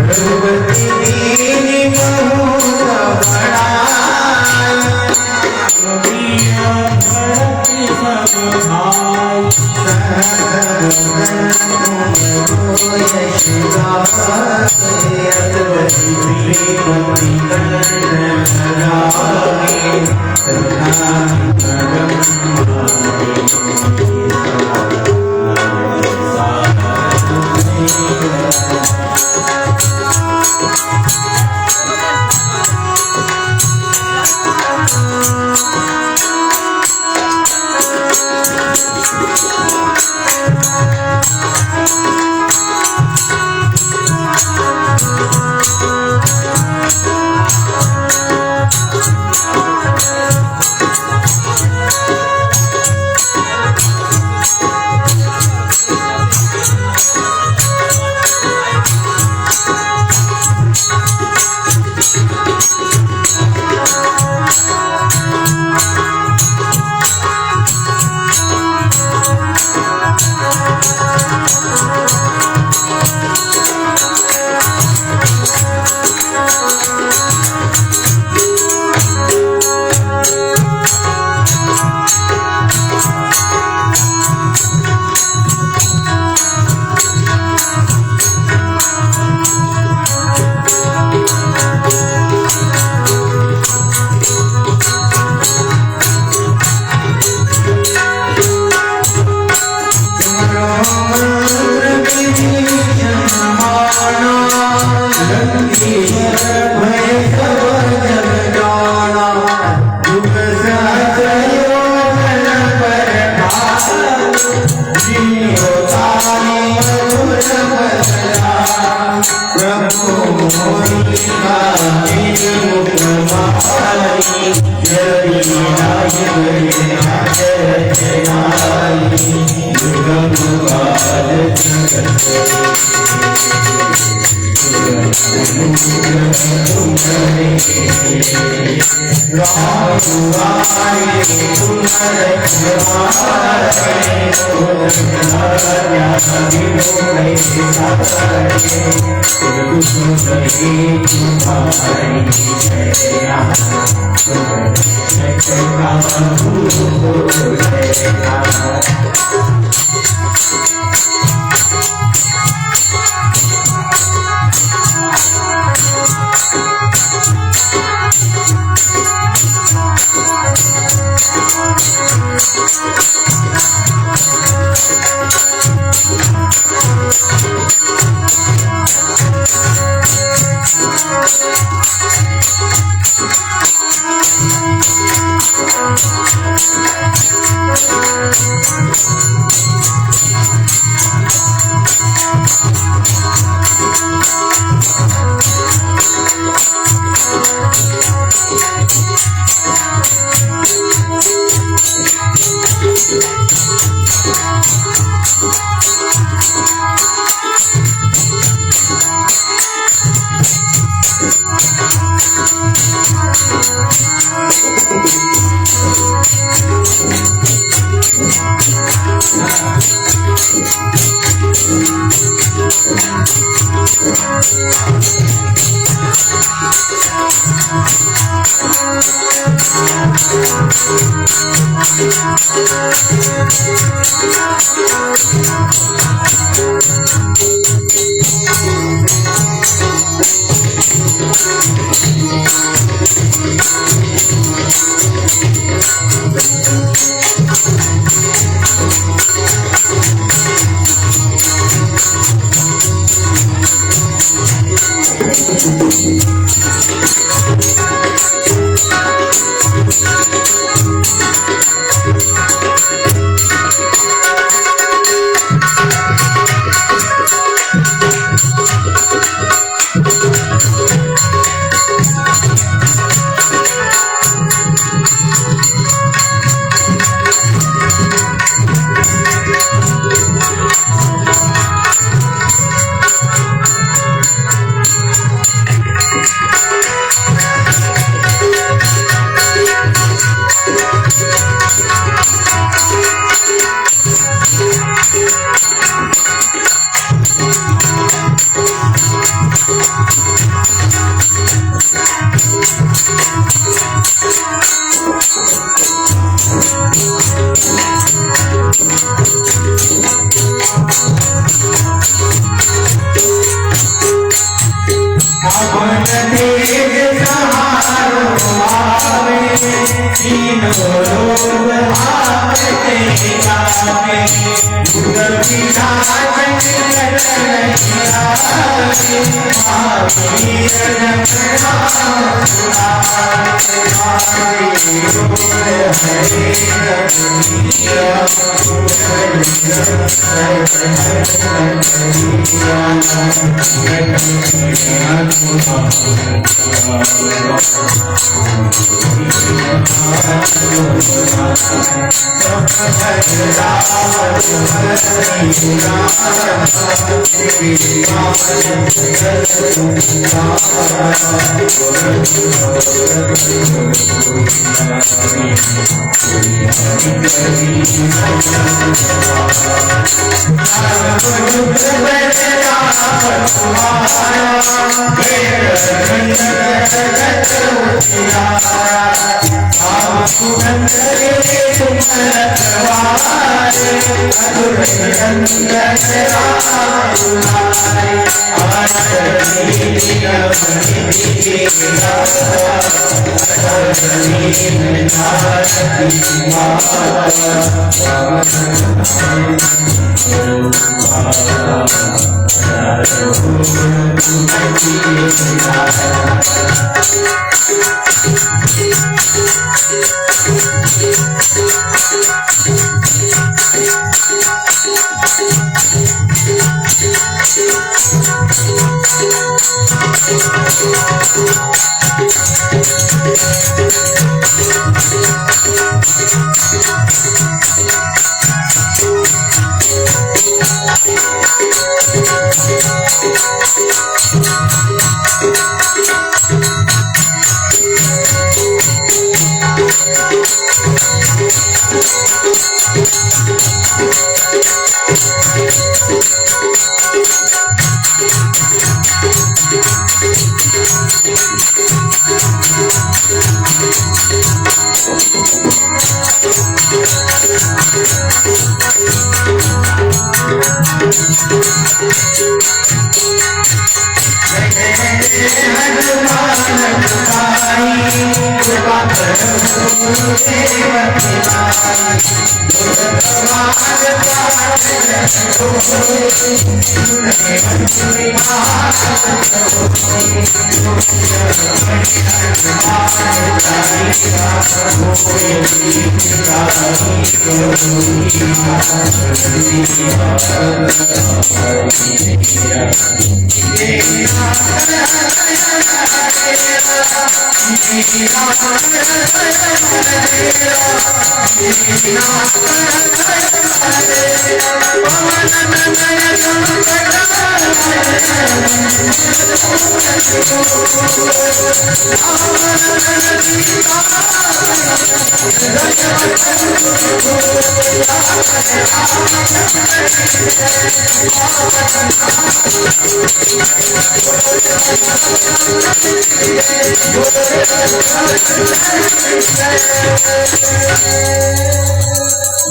रघुपति दीन बहुत बड़ाई कबिया भरत सब भाई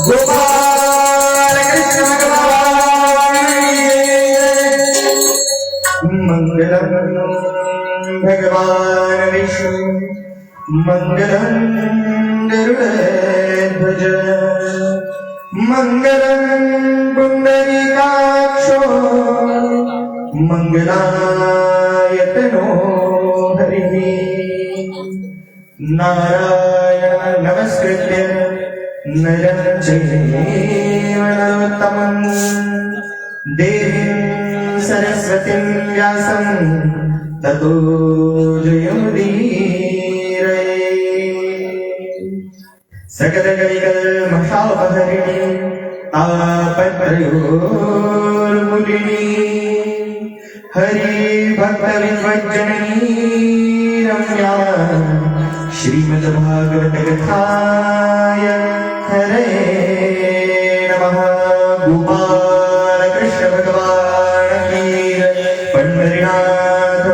गोपाल कृष्ण भगवान मंगलम भगवान विष्णु मंगलम गरुड़ध्वज मंगलम पुंडरीकाक्षो मंगलायतनो हरिः नारायण नमस्कृत्य नरं चैव नरोत्तमं देवीं सरस्वतीं व्यासं ततो जयमुदीरये सकलकलिकल्मषापहरिणी तापत्रयोर्मुलिनी हरिभक्तविद्वज्जननी रम्या श्रीमद्भागवत कथाय हरे नमः। गोपाल कृष्ण भगवान की पंढरीनाथ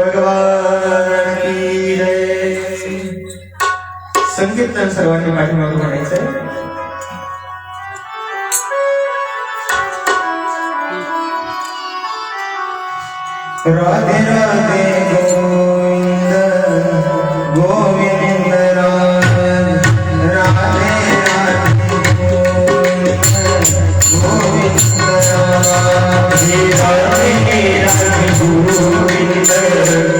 कीर्तन सर्वांनी पाठीमागे म्हणायचं. राधे राधे गोविंद गोविंद राधे राधे गोविंद गोविंद राधे राधे गोविंद गोविंद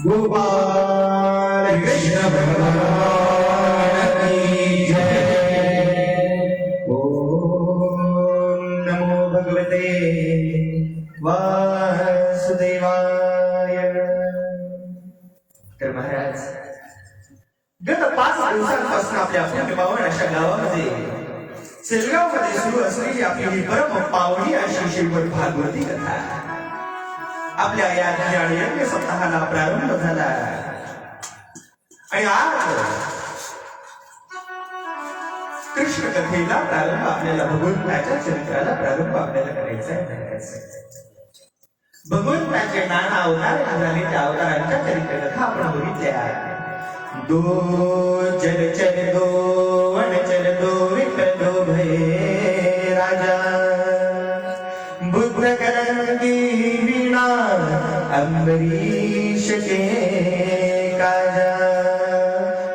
गोपाल कृष्ण भगवान की जय। ओम नमो भगवते वासुदेवाय। तर महाराज गत 5 दिवसांपासून आपल्या पुण्यपावन अशा गावामध्ये सेलगावमध्ये सुरू असलेली आपली ही परम पावनी अशी श्रीमद भागवती कथा आपल्या या ज्ञानयज्ञ सप्ताहाला प्रारंभ झाला आणि आज कृष्ण कथेला प्रारंभ आपल्याला भगवंताच्या चरित्राला प्रारंभ आपल्याला करायचा आहे। भगवंताचे नाना अवतार झाले त्या अवतारांच्या चरित्र कथा आपण बघितल्या। दो जलचर दो वनचर दो विकर दो भय राजा बुद्ध करंगी वीणा अंबरीश के काजा।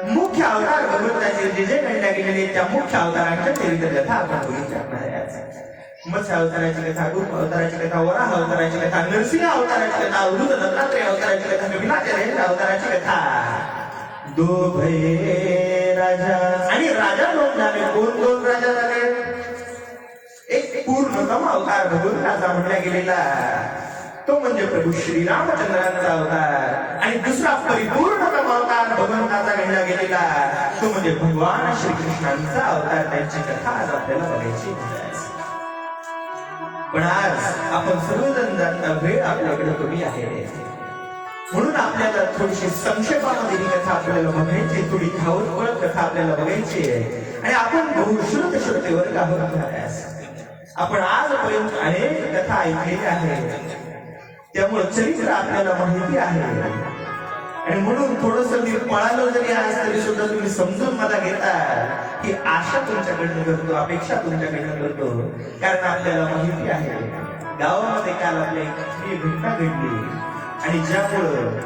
मुख्य अवतार भगवंताचे जे जे घडल्या गेलेले त्या मुख्य अवतारांच्या चरित्र कथा आपण बघितल्या महाराज। मत्स्य अवताराची कथा, गुप्त अवताराची कथा, वराह अवताराची कथा, नरसिंह अवताराची कथा, अवधूत दत्तात्रेय अवताराची कथा, कपिलाचार्य अवताराची कथा। दो भये राजा आणि राजा दोन झाले। कोण राजा झाले? एक पूर्णतम अवतार भगवंताचा म्हटला गेलेला तो म्हणजे प्रभू श्री रामचंद्रांचा अवतार आणि दुसरा परिपूर्णतम अवतार भगवंताचा घडला गेलेला तो म्हणजे भगवान श्रीकृष्णांचा अवतार। त्यांची कथा आज आपल्याला बघायची आहे। पण आज आपण सर्वजण जाणता वेळ आपल्याकडे कमी आहे म्हणून आपल्याला थोडीशी संक्षेपामध्ये ही कथा आपल्याला बघायची, थोडी धावत पळत कथा आपल्याला बघायची आहे आणि आपण बहुश्रुत श्रोतेवर आहोत। आपण आजपर्यंत अनेक कथा ऐकलेल्या आहेत त्यामुळे चरित्र आपल्याला माहिती आहे आणि म्हणून थोडस मी पळालो जरी आज तरी सुद्धा तुम्ही समजून मला घेता की आशा तुमच्याकडनं करतो, अपेक्षा तुमच्याकडनं करतो, कारण आपल्याला माहिती आहे गावामध्ये काल आपल्या एक घटना घडली आणि ज्यामुळं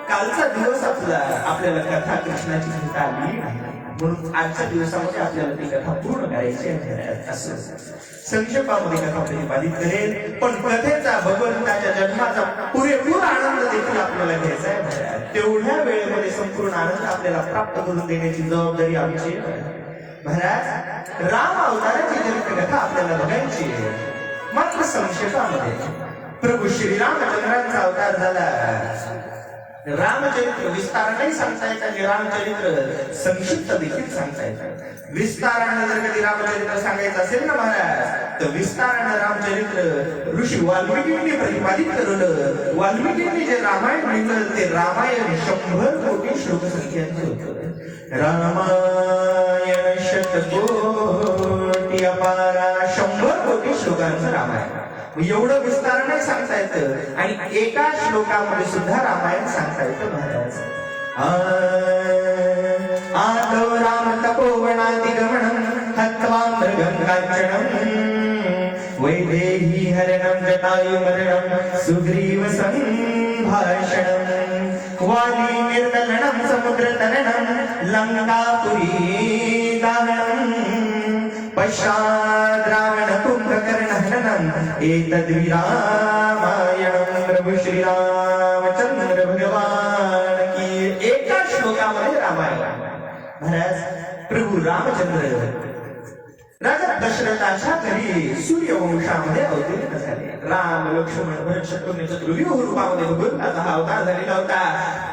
कालचा दिवस आपल्याला कथा कृष्णाची घेता आली म्हणून आजच्या दिवसामध्ये आपल्याला ती कथा पूर्ण करायची आहे। असं संक्षेपामध्ये कथा प्रतिपादित करेल पण कथेचा भगवंताच्या जन्माचा पुरेपूर आनंद देखील आपल्याला घ्यायचा आहे। तेवढ्या वेळेमध्ये संपूर्ण आनंद आपल्याला प्राप्त करून देण्याची जबाबदारी आमची महाराज। राम अवताराची चरित्र कथा आपल्याला बघायची आहे मात्र संक्षेपामध्ये। प्रभू श्री रामचंद्रांचा अवतार झाला। रामचरित्र विस्ताराने सांगता येत आणि रामचरित्र संक्षिप्त देखील सांगता येतात। विस्ताराने जर कधी रामचरित्र सांगायचं असेल ना महाराज तर विस्ताराने रामचरित्र ऋषी वाल्मिकींनी प्रतिपादित करवलं। वाल्मिकींनी जे रामायण लिहिलं ते रामायण 100 कोटी श्लोक संख्येचं होतं। रामायण शतकोटी अपारा 100 कोटी श्लोकांचं रामायण एवढं विस्ताराने सांगता येतं आणि एका श्लोकामध्ये सुद्धा रामायण सांगता येतं महाराज। आदौ राम तपोवनातिगमनं हत्वा मृगं काञ्चनं वैदेही हरणं जटायुमरणं सुग्रीव संभाषणं वाली निर्दलनं समुद्रतरणं लङ्कापुरी दाहनं पश्चाद् रावण कुम्भकर्णहननं एतद्विरामायणं प्रभु श्रीरामचंद्र भगवान की. एका श्लोकामध्ये रामायण. महाराज प्रभू रामचंद्र राजा दशरथाच्या घरी सूर्यवंशामध्ये अवतीर्ण झाले. राम लक्ष्मण भरत शत्रुघ्न चतुर्व्यूह रूपामध्ये भगवंताचा हा अवतार झालेला होता.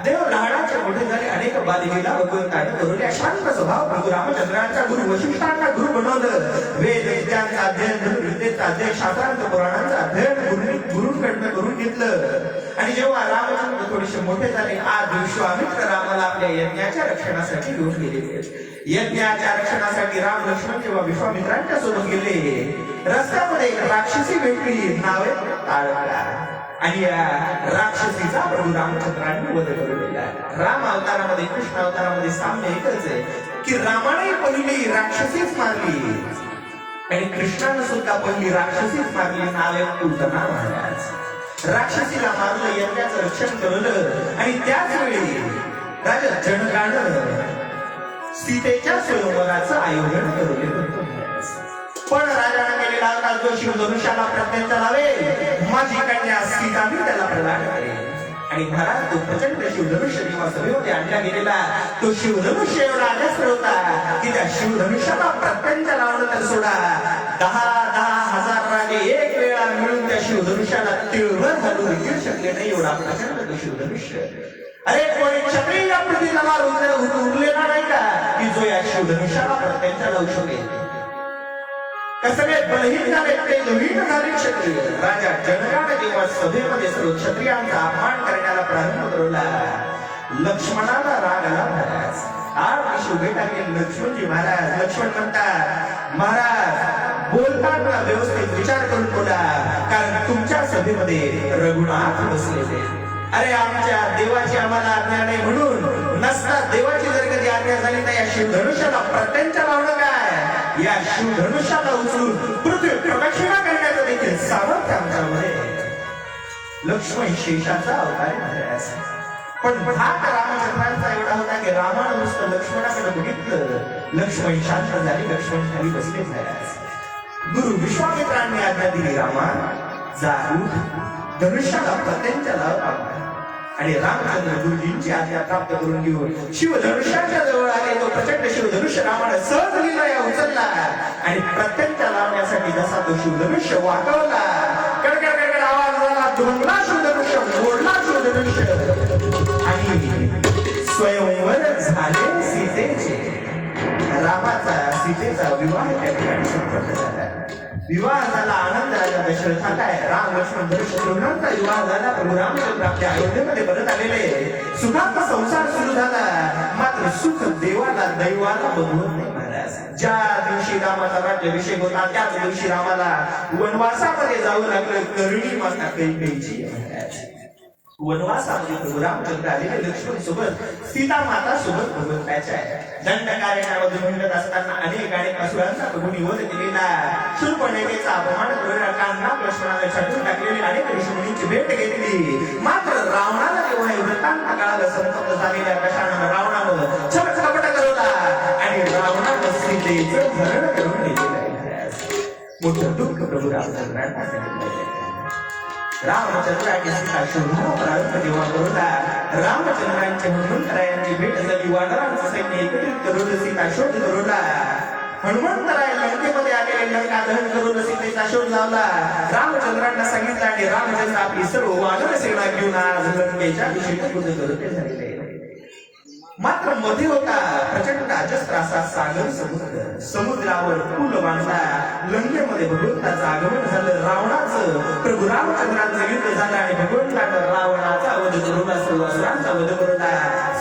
देव लहानाचे मोठे झाले. अनेक बालिकेला भगवंताने करुल्या शांत स्वभाव प्रभू रामचंद्रांचा गुरु वशिष्ठांना गुरु बनवलं. वेद विद्यांचा अध्ययन धनुर्विद्येचा अध्ययन शास्त्रांचं पुराणांचं अध्ययन गुरुंकडनं करून घेतलं. आणि जेव्हा रामचंद्र थोडेसे मोठे झाले आज विश्वामित्र रामाला आपल्या यज्ञाच्या रक्षणासाठी घेऊन गेले. यज्ञाच्या रक्षणासाठी राम लक्ष्मण जेव्हा विश्वामित्रांच्या सोबत गेले रस्त्यामध्ये एक राक्षसी भेटली. नावे तारका. आणि या राक्षसीचा प्रभू रामचंद्रांनी वध करून राम अवतारामध्ये कृष्ण अवतारामध्ये साम्य एकच आहे की रामाने पहिली राक्षसीच मारली आणि कृष्णाने सुद्धा पहिली राक्षसीच मारली. नावे पूतना महाराज. राक्षसीला मारलं यज्ञाचं रक्षण करलं आणि त्याच वेळी राजा जनकानं सीतेच्या स्वयंवराचं आयोजन करून पण राजाने केलेला होता जो शिवधनुष्याला प्रत्यंत लावेल माझी कन्या सीता मी त्याला प्रदान करेल. आणि महाराज तो प्रचंड शिवधनुष्य जेव्हा सभेमध्ये आणला गेलेला तो शिवधनुष्य एवढा अजस्त्र होता की त्या शिवधनुष्याला प्रत्यंत लावलं तर सोडा 10,000 राजे एक वेळा मिळून त्या शिवधनुष्याला तिळभर घालू देखील शकले नाही. एवढा प्रचंड तो शिवधनुष्य. अरे कोणी क्षत्रिय या पृथ्वीला उरलेला नाही का की जो या शिवधनुष्याला प्रत्यंत लावू शकेल. कसं काय बलहीन झाले ते नवीन झाले क्षत्रिय. राजा जनकाने जेव्हा सभेमध्ये सर्व क्षत्रियांचा अपमान करण्याला प्रारंभ करूला लक्ष्मणाला राग आला. महाराज आज शिवभेटा गेले लक्ष्मणजी महाराज. लक्ष्मण म्हणतात महाराज बोलताना व्यवस्थित विचार करून बोला कारण तुमच्या सभेमध्ये रघुनाथ बसलेले. अरे आमच्या देवाची आम्हाला आज्ञा नाही म्हणून नसता देवाची जर कधी आज्ञा झाली तर या शिवधनुष्याला प्रत्यंत लावणं काय या शिवधनुष्याला उचलून पृथ्वी प्रदक्षिणा करण्याचं देखील सामर्थ्य आमच्यामध्ये. लक्ष्मण शेषाचा अवतार महाराज. पण भाग रामचंद्रांचा एवढा होता की रामानं नुसतं लक्ष्मणाकडे बघितलं. लक्ष्मण शांत झाले. लक्ष्मण खाली बसले महाराज. गुरु विश्वामित्रांनी आज्ञा दिली रामा जा धनुष्याला प्रत्यंत लाव. आणि रामचंद्र गुरुजींची आज्ञा प्राप्त करून घेऊन शिवधनुष्याच्या जवळ आले. तो प्रचंड शिवधनुष्य रामाने सहज लिहिला उचलला आणि प्रत्यंत लावण्यासाठी जसा तो शिवधनुष्य वाकवला कडकड कडकड आवाज झाला. धुंगला शिवधनुष्य मोडला शिवधनुष्य आणि स्वयंवर झाले सीतेचे. रामाचा सीतेचा विवाह त्या ठिकाणी संपन्न झाला. विवाह झाला. आनंद राजा दशरथाचा आहे. राम लक्ष्मण शत्रुघ्नांचा विवाह झाला. प्रभू रामचंद्र आपल्या अयोध्येमध्ये परत आलेले. सुखाचा संसार सुरू झाला. मात्र सुख देवाला दैवाला बघवत नाही महाराज. ज्या दिवशी रामाचा राज्याभिषेक होता त्याच दिवशी रामाला वनवासामध्ये जावं लागलं. करणी माता कैकेयीची महाराज. वनवासामध्ये प्रभू रामचंद्र आलेले लक्ष्मण सोबत सीता माता सोबत भगवंताच्या दंडकारण्यामध्ये म्हणत असताना अनेक असुरांचा प्रभूंनी वध केलेला. शूर्पणखेचा अपमान करून नाग लक्ष्मणाला छाटून टाकलेली अनेक ऋषीमुनींची भेट घेतली. मात्र रावणाला जेव्हा हे वृत्तांत कळालं संतप्त झालेल्या कशानं रावणानं छलकपट करवला आणि रावणानं सीतेचं हरण करून घेतलेलं. मोठं दुःख प्रभू रामचंद्रांना झालेलं. रामचंद्राची सीता शोधून प्रारंभ जेव्हा करूला रामचंद्रांच्या हनुमंतरायांची भेट झाली. वानरांचं सैन्य एकत्रित करून सीता शोध करूला. हनुमंतराय लंकेमध्ये आलेले लंका दहन करून सीतेचा शोध लावला. रामचंद्रांना सांगितलं आणि रामचंद्र आपली सर्व वानर सेना घेऊन आज लंकेच्या दिशेने पुढे करते झालेले. मात्र मध्ये होता प्रचंड अजस्त्र असा सागर समुद्र. समुद्रावर पूल बांधला. लंकेमध्ये भगवंताचं आगमन झालं. रावणाचं प्रभू रामचंद्रांचं युद्ध झालं आणि भगवंतानं रावणाचा वध करून सर्व असुरांचा वध करून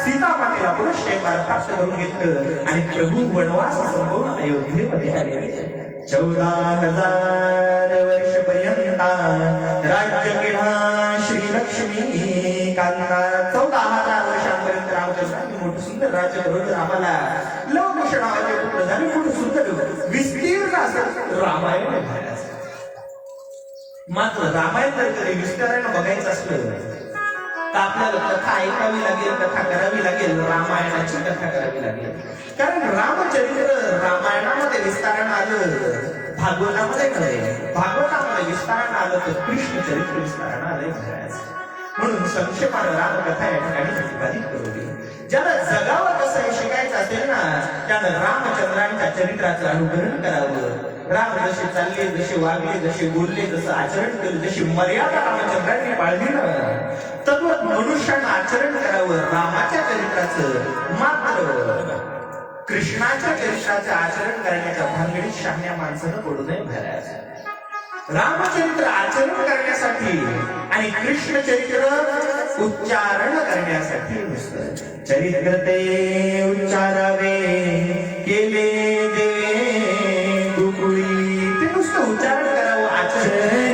सीता मातेला पुनश्च एक बार प्राप्त करून घेतलं आणि प्रभू वनवास संपवून अयोध्येमध्ये आले. 14,000 वर्ष पर्यंत राज्य केला श्री लक्ष्मी कांता. 14,000 वर्षांपर्यंत रामचंद्रांनी मोठं सुंदर राज्य करून आम्हाला लवकुश नावाचे पुत्र झाले. मोठं सुंदर विस्तीर्ण असं रामायण. मात्र रामायण जर कधी विस्तारानं बघायचं असलं तर आपल्याला कथा ऐकावी लागेल, कथा करावी लागेल, रामायणाची कथा करावी लागेल. कारण रामचरित्र रामायणामध्ये विस्तारानं आलं, भागवतामध्ये नव्हे. भागवतामध्ये विस्तारानं आलं तर कृष्ण चरित्र विस्तारानं आलंय. म्हणून संक्षेपानं रामकथा या ठिकाणी प्रतिपादित करू. ज्याला जगावं कसं हे शिकायचं असेल ना, त्यानं रामचंद्रांच्या चरित्राचं अनुकरण करावं. राम जसे चालले, जसे वागले, जसे बोलले, जसं आचरण केलं, जशी मर्यादा रामचंद्रांनी पाळली ना, तद्वत मनुष्यानं आचरण करावं रामाच्या चरित्राचं. मात्र कृष्णाच्या चरित्राचं आचरण करण्याच्या भानगडीत शहाण्या माणसानं पडू नये महाराज. रामचरित्र आचरण करण्यासाठी आणि कृष्ण चरित्र उच्चारण करण्यासाठी नसतं. चरित्र ते उच्चारावे केले दे गुकुळी, ते नुसतं उच्चारण करावं. आचरण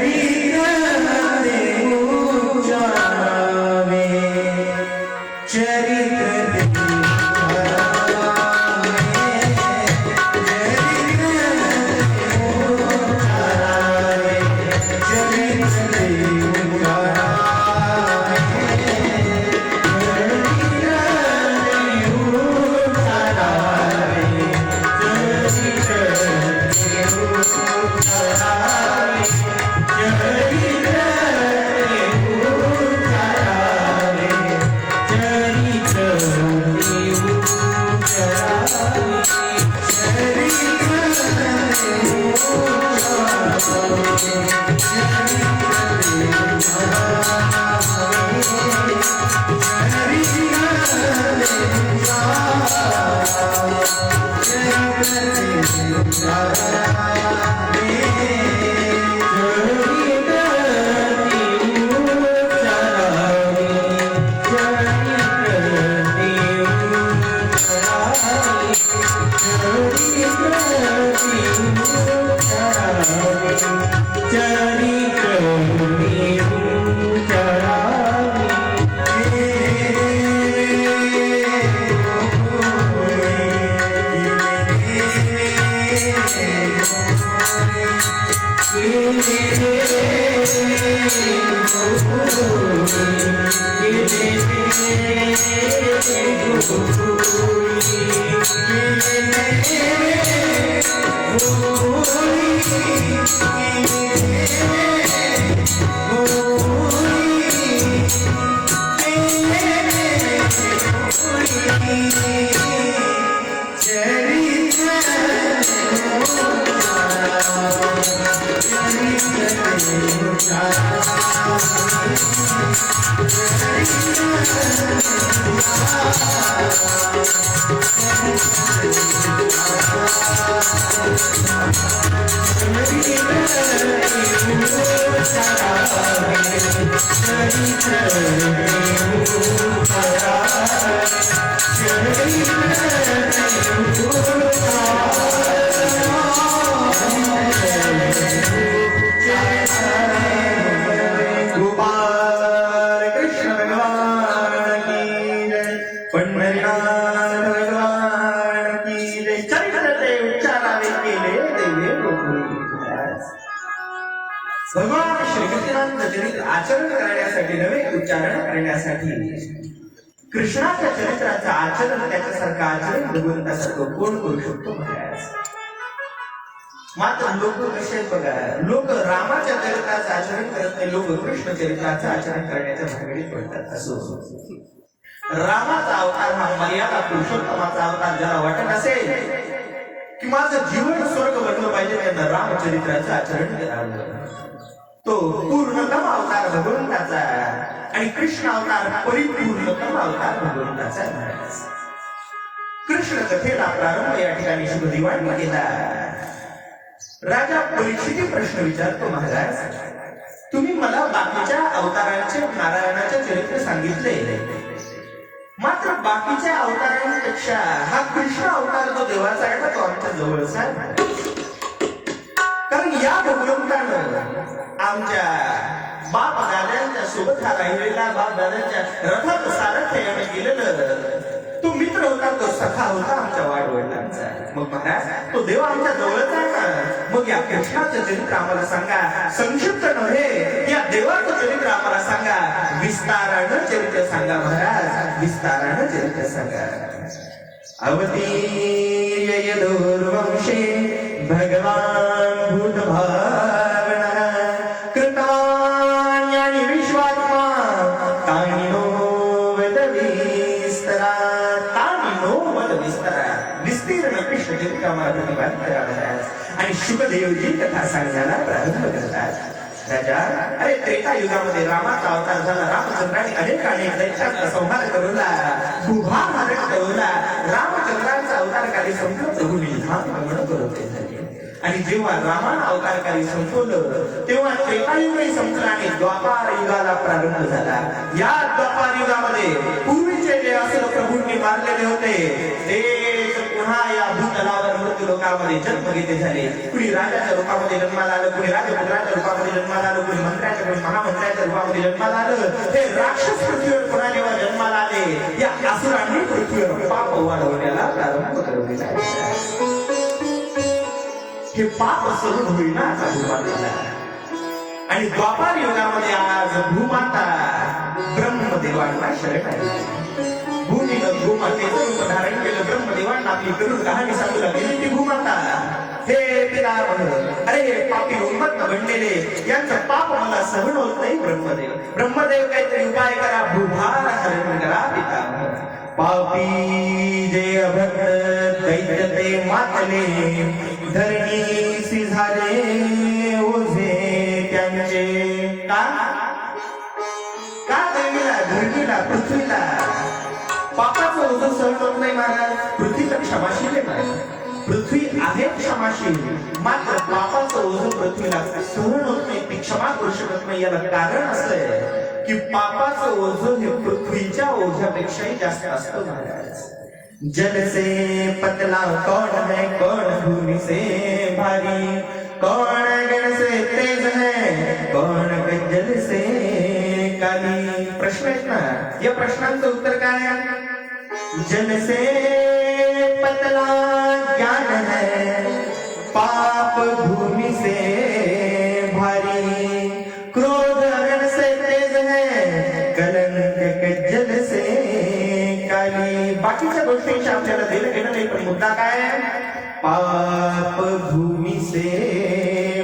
भगवान श्रीकृष्णांचं चरित्र आचरण करण्यासाठी नव्हे, उच्चारण करण्यासाठी. कृष्णाच्या चरित्राचं आचरण, त्याच्यासारखं आचरण भगवंतासारखं कोण करू शकतो महाराज? मात्र लोक कसे बघा, लोक रामाच्या चरित्राचं आचरण करत नाही, लोक कृष्ण चरित्राचं आचरण करण्याच्या भानगडीत पडतात. असो, रामाचा अवतार हा मर्यादा पुरुषोत्तमाचा अवतार ज्याला वाटत असेल की माझं जीवन स्वर्ग बनलं पाहिजे, त्यांना रामचरित्राचं आचरण करावं. तो पूर्णतम अवतार भगवंताचा आणि कृष्ण अवतार परिपूर्णतम अवतार भगवंताचा. कृष्ण कथेला प्रारंभ या ठिकाणी शुभ दिवाळी केला. राजा परीक्षिती प्रश्न विचारतो, महाराज तुम्ही मला बाकीच्या अवतारांचे नारायणाचे चरित्र सांगितले, मात्र बाकीच्या अवतारांपेक्षा हा कृष्ण अवतार जो देवाचा आहे ना, तो आमच्या जवळचा आहे. कारण या भगवंतानं आमच्या बाप दादांच्या सोबत हा राहिलेला, बाप दादांच्या रथात सारथ्य याने गेलेलं तो मित्र होता, तो सखा होता आमच्या वाडवडिलांचा. मग महाराज तो देव आमच्या जवळच आहे ना, मग या कृष्णाचं चरित्र आम्हाला सांगा, संक्षिप्त नव्हे या देवाचं चरित्र आम्हाला सांगा, विस्तारानं चरित्र सांगा महाराज, विस्तारानं चरित्र सांगा. अवतीर्य यदुर्वंशे भगवान भूतभावनः कृतवान्यानि विश्वात्मा तानिनो वद विस्तरा. तानिनो वद विस्तरा, विस्तीर्ण कृष्ण चरित्र आम्हाला प्रतिपादित करा महाराज. आणि शुकदेवजी कथा सांगण्याला प्रारंभ करतात. राजा, अरे त्रेता युगामध्ये रामाचा अवतार झाला. रामचंद्राने अनेक दैत्यांचा संहार करूला, भूभार हरण करूला. रामचंद्रांचा अवतारकारी संपलं, प्रभू निधान गमन करते झाले. आणि जेव्हा रामानं अवतारकारी संपवलं तेव्हा त्रेतायुगही संपलं आणि द्वापार युगाला प्रारंभ झाला. या द्वापार युगामध्ये पूर्वीचे जे असुर प्रभूंनी मारलेले होते ते पुन्हा या भूतलावर मृत्यू लोकामध्ये जन्म घेते झाले. कुणी राजाच्या रूपामध्ये जन्माला आलं, कुणी राजपुत्राच्या रूपामध्ये जन्माला आलं, कुणी मंत्र्याच्या, कुणी महामंत्र्याच्या रूपामध्ये जन्माला आलं. हे राक्षस पृथ्वीवर पुन्हा जेव्हा जन्माला आले, या असुरांनी पृथ्वीवर पाप वाढवण्याला प्रारंभ करून हे पाप सहन होईना आता भूमातेला. आणि द्वापार युगामध्ये आज भूमाता ब्रह्मदेवांना शरण आहे. भूमीनं भूमातेचं रूप धारण केलं. ब्रह्मदेवांना आपली करून कहाणी सांगू लागली ती भूमाता. हे पितामह, अरे हे पापी उन्मत्त बनलेले, यांचं पाप मला सहन होत नाही. ब्रह्मदेव ब्रह्मदेव काहीतरी उपाय करा, भूभार हरण करा पितामह. पापी जे अभक्त दैत्य ते मातले, धरणीसी झाले ओझे त्यांचे. का देवीला, धरणीला, पृथ्वीला पापाचं ओझं सहन होत नाही महाराज. पृथ्वी तर क्षमाशील आहे महाराज, पृथ्वी आहे क्षमाशील, मात्र पापाचं ओझं पृथ्वीला सहन होत नाही, ती क्षमा करू शकत नाही. याला कारण असं आहे की पापाचं ओझं हे पृथ्वीच्या ओझ्यापेक्षाही जास्त असतं महाराज. जल से पतला कौन है, कौन भूमि से भारी, कौन गण से तेज है, कौन जल से काली. प्रश्न आहेत ना, या प्रश्नांचं उत्तर काय आहे? जल से पतला ज्ञान है, पाप भूमि से भारी, क्रोध गण से तेज है, कलंक जल से काली. बाकीच्या गोष्टींची आपल्याला देणं घेणं नाही, पण मुद्दा काय आहे? पाप भूमी से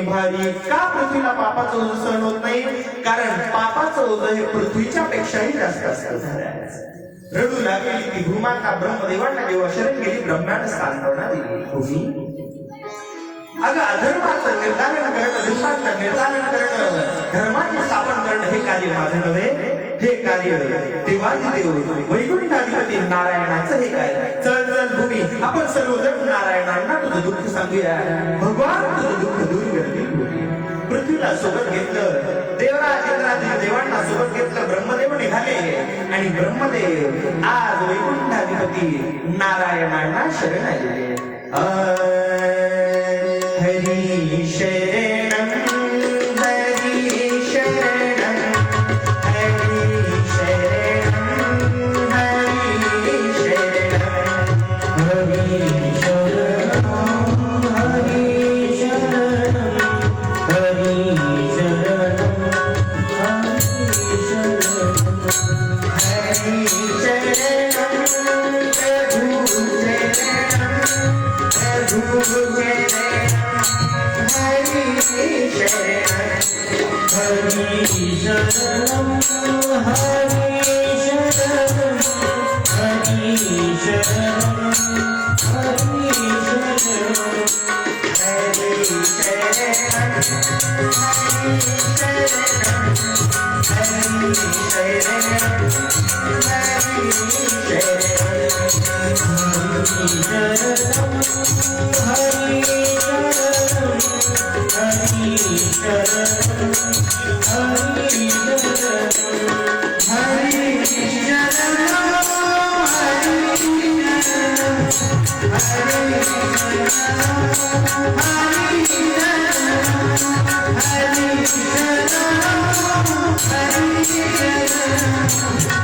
भारी. का पृथ्वीला पापाचं ओझं सहन होत नाही? कारण पापाचं ओझं हे पृथ्वीच्या पेक्षाही जास्त असतं. रडू लागली ती भूमाता ब्रह्मदेवांना जेव्हा शरण गेली, ब्रह्मानं सांत्वना दिली. भूमी, अगं अधर्माचं निर्धारण करणं, धर्माचं निर्धारण करणं, धर्माची स्थापन करणं हे कार्य माझं नव्हे, हे कार्य देवाधिदेव वैकुंठाधिपती नारायणाचं हे कार्य. चल चल भूमी, आपण सर्वजण नारायणांना तुझं दुःख सांगूया, भगवान तुझं दुःख दूर करतील. पृथ्वीला सोबत घेतलं, देवराज इंद्रादी देवांना सोबत घेतलं, ब्रह्मदेव निघाले. आणि ब्रह्मदेव आज वैकुंठाधिपती नारायणांना शरण आलेले. हरी शरणं, हरी शरणं, हरी शरणं, हरी शरणं, हरी शरणं, हरी शरणं, हरी शरणं, हरी शरणं, प्रभु शरणं, हरि शरणं, हरि शरणं, हरि शरणं, हरि शरणं, हरि शरणं, हरि शरणं, हरि शरणं,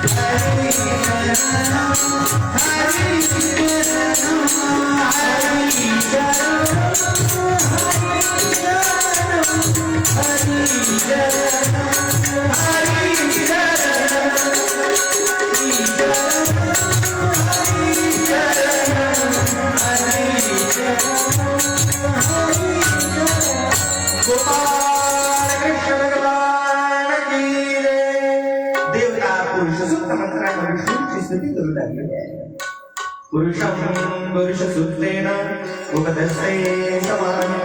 हरि हरि पुरुषं पुरुषसूत्रेण उपदस्ते समानः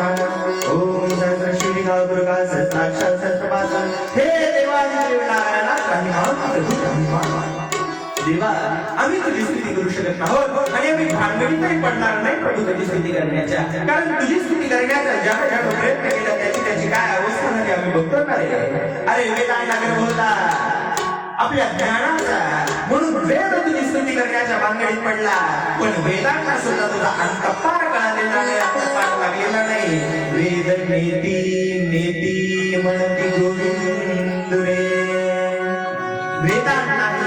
ओम सहस्रशीलिका दुर्गा सहस्राक्षर सहस्रपाद हे देवादी देवनारायणा देवा आम्ही तुझी स्तुती करू शकत आहोत आणि आम्ही भानगडीत तरी पडणार नाही प्रभू तुझी स्तुती करण्याच्या कारण तुझी स्तुती करण्याचा ज्या प्रयत्न केला त्याची काय अवस्था झाली आम्ही बघतो ना रे अरे वेदांत बोलता आपल्या ज्ञानाचा म्हणून वेद तुझी स्तुती करण्याच्या भानगडीत पडला पण वेदांना सुद्धा तुझा अंतपार कळालेला नाही अंतपार लागलेला नाही वेद नेती म्हणती गोविंद रे वेदांत नाही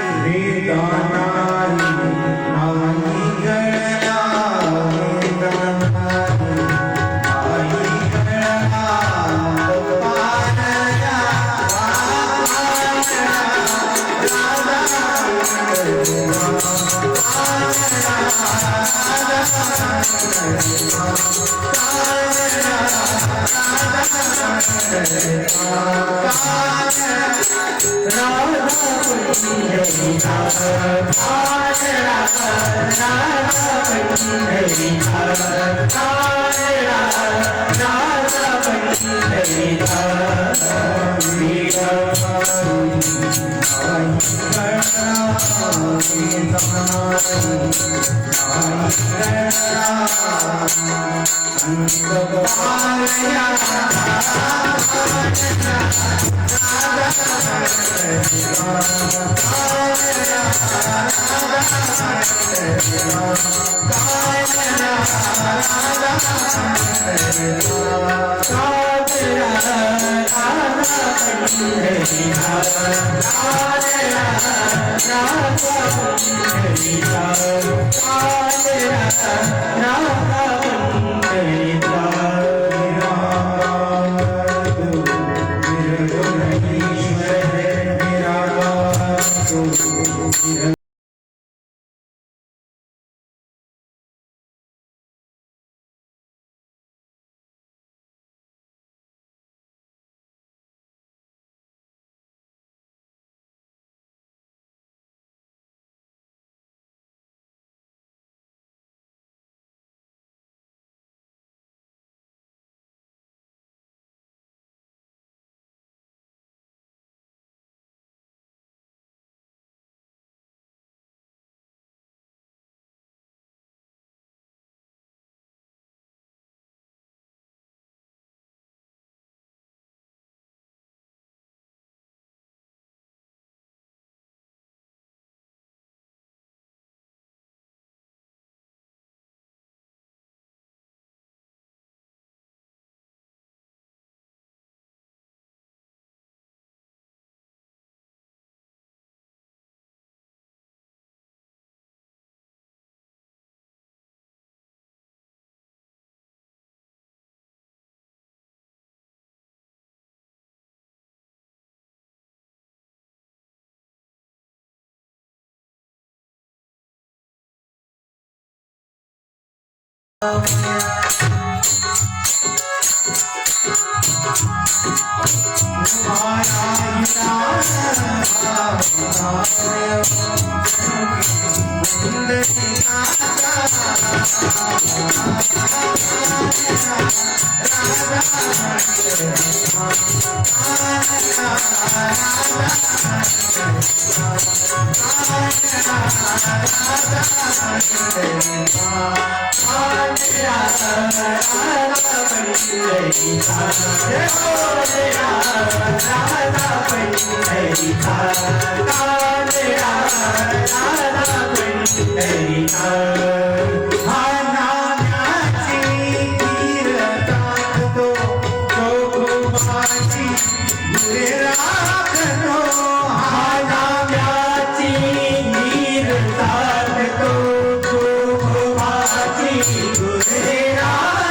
गुरेरा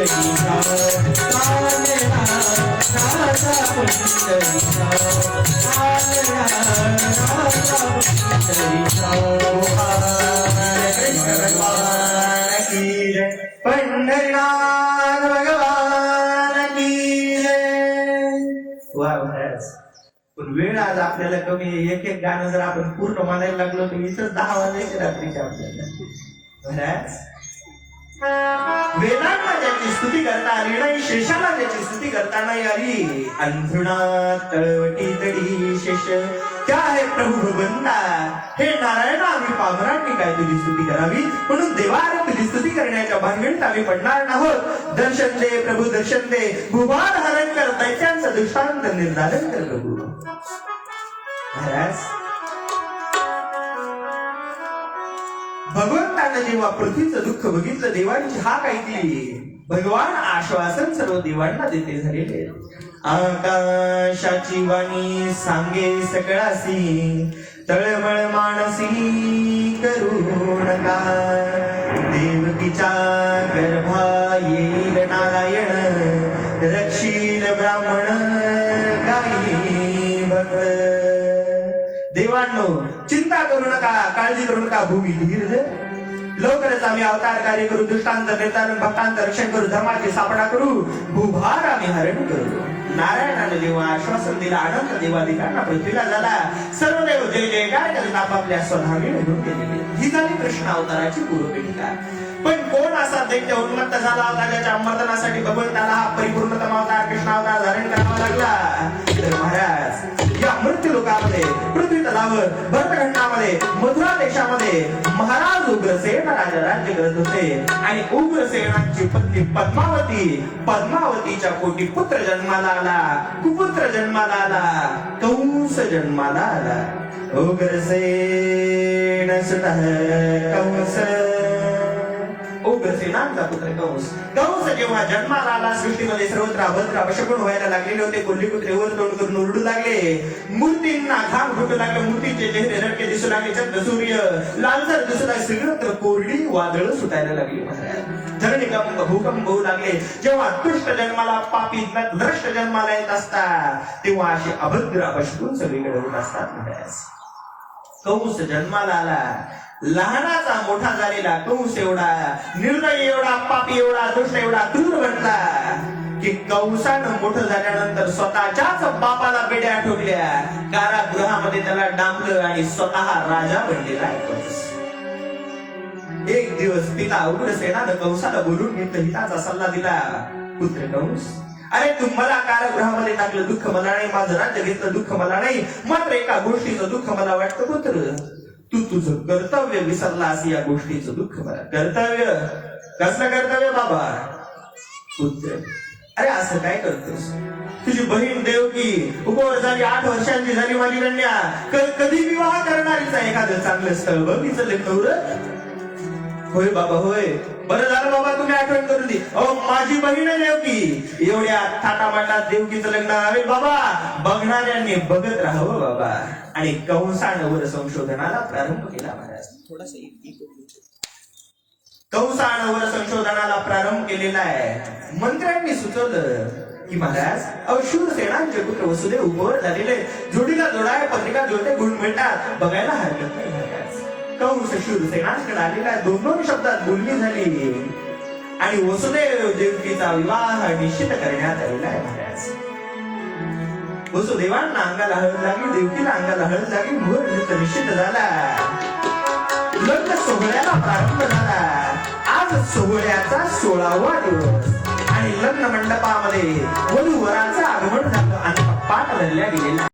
पुंडलिका कालरा राजा पुंडलिका कालरा राजा पुंडलिका कृष्ण भगवान की जय पंढरीनाथ भगवान की जय. वा महाराज पण वेळ आज आपल्याला कमी आहे. एक एक गाणं जर आपण पूर्ण म्हणायला लागलो तर इथं 10 वाजायचे रात्रीच्या आपल्याला. महाराज वेदांना ज्याची स्तुती करता आली नाही, शेषाला ज्याची स्तुती करता नाही आली, अंधुणा तळवटी तडी शेष क्या आहे प्रभू भगवंता. हे नारायणा आम्ही पामरांनी काय तुझी स्तुती करावी, म्हणून देवाने तुझी स्तुती करण्याच्या भानगडीत आम्ही पडणार नाहोत. दर्शन दे प्रभू दर्शन दे, भूभार हरण कर, दैत्यांचं दृष्टांत निर्धारण कर प्रभू. महाराज भगवंतानं जेव्हा पृथ्वीचं दुःख बघितलं, देवांची हाक ऐकली, भगवान आश्वासन सर्व देवांना देते झालेले. आकाशाची वाणी सांगे सकळासी, तळमळ मानसी करू नका. देवकीच्या गर्भा येईल नारायण, रक्षील ब्राह्मण काही भक्त. देवांनो चिंता करू नका, काळजी करू नका, भूमी धीर लवकरच आम्ही अवतार कार्य करू, दृष्टांत निर्धारण भक्तांचं रक्षण करू, धर्माची स्थापना करू, भूभार आम्ही हरण करू. नारायणाने जेव्हा आश्वासन दिला, आनंद देवाधिकांना पृथ्वीला झाला. सर्व देव जय जयकार करीत आपापल्या स्वधामी निघून गेलेले. ही झाली कृष्ण अवताराची पूर्वपीठिका. पण कोण असा दैत्य उन्मत्त झाला होता ज्याच्या अंमर्दनासाठी भगवंताला हा परिपूर्णतम अवतार कृष्ण अवतार धारण करावा लागला. तर महाराज या मृत्यू लोकामध्ये, पृथ्वी तलावर, भरतखंडामध्ये, मथुरा देशामध्ये महाराज उग्रसेन राजा राज्य करत होते. आणि उग्रसेनाची पत्नी पद्मावती, पद्मावतीच्या पोटी पुत्र जन्माला आला, कुपुत्र जन्माला आला, कंस जन्माला आला. उग्रसेन सुतः कंस, उग्रसेनांचा पुत्र कंस. कंस जेव्हा जन्माला आला, सृष्टीमध्ये सर्वत्र अभद्र अपशकुन व्हायला लागलेले होते. कोल्ही कुत्रे वर तोंड करून ओरडू लागले, मूर्तींना घाम फुटू लागले, मूर्तींचे चेहरे रडके दिसू लागले, चंद्र सूर्य लालसर दिसू लागले, सगळं कोरडी वादळ सुटायला लागली. धरणीकंप भूकंप होऊ लागले. जेव्हा दुष्ट जन्माला, पापी भ्रष्ट जन्माला येत असतात, तेव्हा असे अभद्र अपशकुन सगळीकडे होत असतात. कंस जन्माला आला, लहानाचा मोठा झालेला कंस एवढा निर्दयी, एवढा पापी, एवढा दुष्ट, एवढा क्रूर बनला की कंसानं मोठं झाल्यानंतर स्वतःच्याच बापाला बेड्या ठोकल्या, कारागृहामध्ये त्याला डांबलं आणि स्वतः राजा बनलेला आहे कंस. एक दिवस पिता उग्रसेनानं कंसाला बोलून घेतलं, हिताचा सल्ला दिला. पुत्र कंस, अरे तू मला कारागृहामध्ये टाकलं, दुःख मला नाही, माझं राज्य घेतलं, दुःख मला नाही, मात्र एका गोष्टीचं दुःख मला वाटतं. पुत्र, तू तुझं कर्तव्य विसरलास, या गोष्टीचं दुःख मला. कर्तव्य? कसलं कर्तव्य बाबा? पुत्र, अरे असं काय करतोस? तुझी बहीण देवकी उपवर झाली, 8 वर्षांची झाली, माझी कन्या कधी विवाह करणारीच आहे. एखादं चांगलं स्थळ बघ, तिचं लग्न उरत. होय बाबा होय, बरं झालं बाबा तुम्ही आठवण करून दी. अहो माझी बहीण आहे देवकी, एवढ्या थाटामाटात देवकीचं लग्न हवे बाबा, बघणाऱ्यांनी बघत राहावं बाबा. आणि कंसानं वर संशोधनाला प्रारंभ केला. महाराज थोडासा कंसानं वर संशोधनाला प्रारंभ केलेला आहे. मंत्र्यांनी सुचवलं की महाराज, अहो शूरसेनांचे पुत्र वसुदेव उपवर झालेले, जोडीला जोडाय पत्रिका जोडते, गुण मिळतात, बघायला हरकत नाही. महाराज कंस शूरसेनांकडे आलेला, 2 शब्दात बोलणी झाली आणि वसुदेव देवकीचा विवाह निश्चित करण्यात आलेला आहे. महाराज वसुदेवांना अंगाला हळद लागली, देवकीला अंगाला हळद लागली, मुहूर्त निश्चित झाला, लग्न सोहळ्याला प्रारंभ झाला. आज सोहळ्याचा 16वा दिवस आणि लग्न मंडपामध्ये वधू वराचं आगमन झालं आणि पाठ धरल्या गेलेला.